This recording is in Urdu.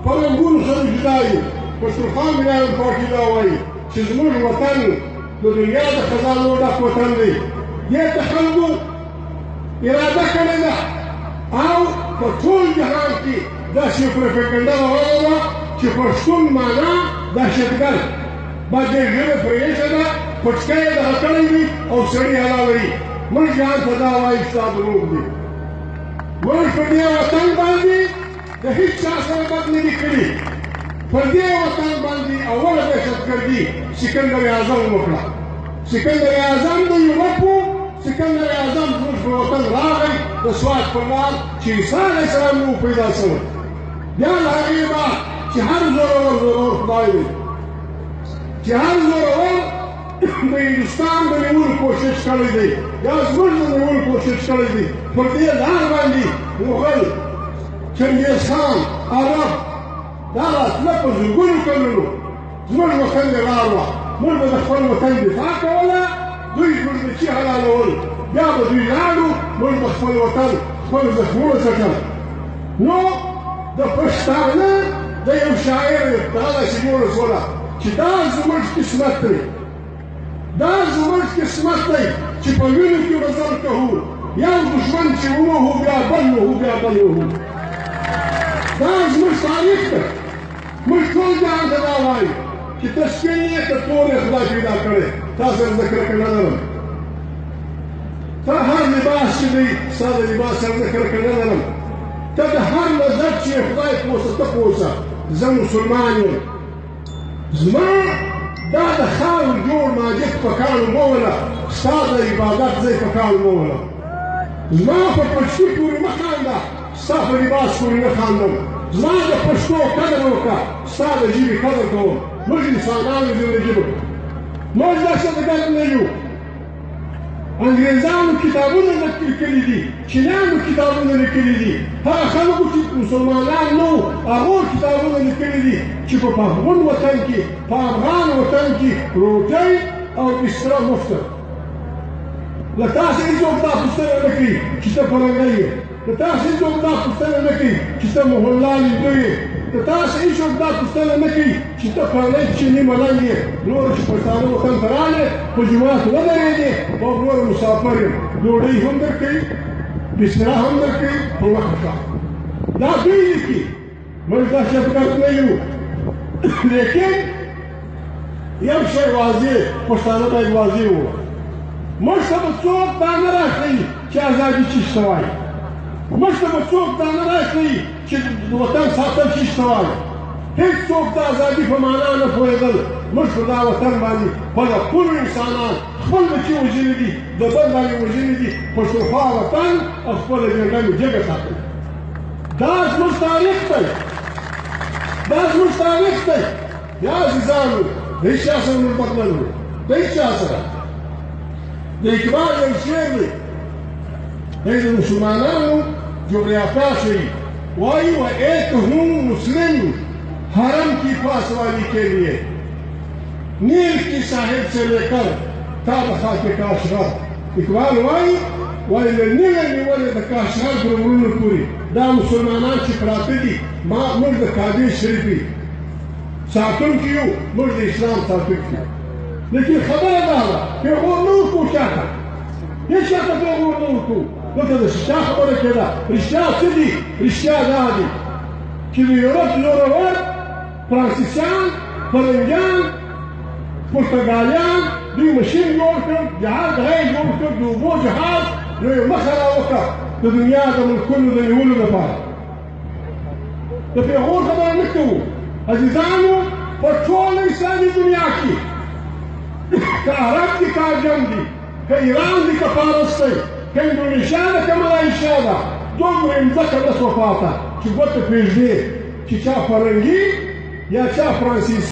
فرنګونو سره جدا یو پښتونخوا مليان پارټي دا وایي چې زموږ وطن د دنیا د خزانو ډک وطن دی دې ته خلکو اراده کړې ده او په ټول جهان کې داسې پروپاګنډه روانه ده چې پښتون معنا دهشتګرد باندې ژبه پرې ایښې ده پټکی یې دغه کړی وي او سړي حلالوي موږ ځان ته دا وایي ستا دروغ دی موږ په دې وطن باندې د هیڅ چا سره بد نه دي کړي پر دې وطن باندې اوله دهشتګردي سکندر اعظم وکړه سکندر اعظم د یورپ سکندر اعظم زموږ په وطن راغی د سوات پر لار چې عیسی علیه السلام نو پیدا شوی بیا له هغې بعد چې هر زورور خدای دی چې هر زورور د هندوستان د نیولو کوشش کړی دی یا زموږ د نیولو کوشش کړی دی پر دې لار باندې مغل چنګیز خان عرب دا راتله په زرګونو کلونو زموږ وطن د لار وه موږ به د خپل وطن دفاع کوله دوی زموږ بچي حلالول بیا به دوی لاړو موږ به خپل وطن خپل زخمونه څټل نو د پښتانه د یو شاعر دا داسې جوړه شوله چې دا زموږ قسمت دی دا زموږ قسمت دی چې په وینو کې وزر کوو یو دښمن چې ووهو بیا بل وهو بیا بل وهو دا زموږ تاریخ دی موږ ټول جهان ته دا وایو چې ته سپین یې که تور یې خدای پیدا کړی تا سره زه کرکه نه لرم ته هر لباس چې دی ستا د لباس سره زه کرکه نه لرم ته د هر مذهب چې خدای پوسه ته پوسه زه مسلمان یم زما دا د خاورو جوړ ماجد په کاڼو مه وله ستا د عبادت ځای په کاڼو مه وله زما په پښتو پورې مه خانده ستا په لباس پورې نه خاندم زما د پښتو قدر وکړه ستا د ژبې قدر کوم موږ انسانان یو د ژبه موږ دهشتګرد نه یو انګریزانو کتابونه لیکلي دي چینیانو کتابونه لیکلي دي هغه خلکو چې مسلمانان نه وو هغو کتابونه لیکلي دي چې په پهلوان وطن کې په افغان وطن کې روټۍ او بستره مفته له تاسې هېڅوک دا پوښتنه نه کوي چې ته فرنګی یې له تاسې هېڅوک دا پوښتنه نه کوي چې ته محله لیندو یې له تاسې هېڅوک دا پوښتنه نه کوي چې ته پرنی چیني ملنګ یې نور چې پښتانه وطن ته راغلې په جومات ودرېدې او نور مسافر یم ډوډۍ هم درکوي بستره هم درکوي په وخت ښه دا دوی لیکي موږ دهشتګرد نه یو لیکن یو شی واضح پښتانه باید واضح ووایي موږ ته به څوک دا نه راښیي چې ازادي څه شته وایي موږ ته به څوک دا نه راښیي چې د وطن ساتل څه شته وایي هېڅوک د ازادي په معنا نه پوهېدل موږ په دا وطن باندې خپله ټول انسانان خپل بچي وژلي دي د بل باندې وژلي دي پښتونخوا وطن او خپله جګړه مې جګه ساتلې دا زموږ تاریخ دی دا زموږ تاریخ دی یا عزیزانو د هېڅ چا سره موږ بد نه لرو د هېڅ چا سره د اقبال یو شعر دی دی د مسلمانانو جغرافیا ښیي وایي و ایک ہوں مسلم حرم کی پاسوالی کے لیے نیل کی ساحل سے لے کر تا د خاک کاشغر اقبال وایي له نیله نیولې د کاشغر تر غرونو پورې دا مسلمانان چې پراته دي موږ د کعبې شریفې ساتونکي یو موږ د اسلام ساتونکي یو لیکن خبره دا ده پیغور نه ورکوو چا ته هېڅ چا ته پیغور نه ورکوو دلته د رښتیا خبره کېده رښتیا څه دي رښتیا دا دي چې د یورپ زورور فرانسیسیان فرنګیان پرتګالیان دوی مشین جوړ کړ جهاز هغه یې جوړ کړ د اوبو جهاز نو یې مخه راوکړه د دنیا د ملکونو د نیولو لپاره د پیغور خبره نه کوو عزیزانو په ټوله اسلامي دنیا کې که عرب دي که عجم دي که ایران دي که فارس دی که اندونیشیا ده که ملایشیا ده دومره مځکه نه سوه پاته چې ګوته پرېږدي چې چا فرنګي یا چا فرانسیسي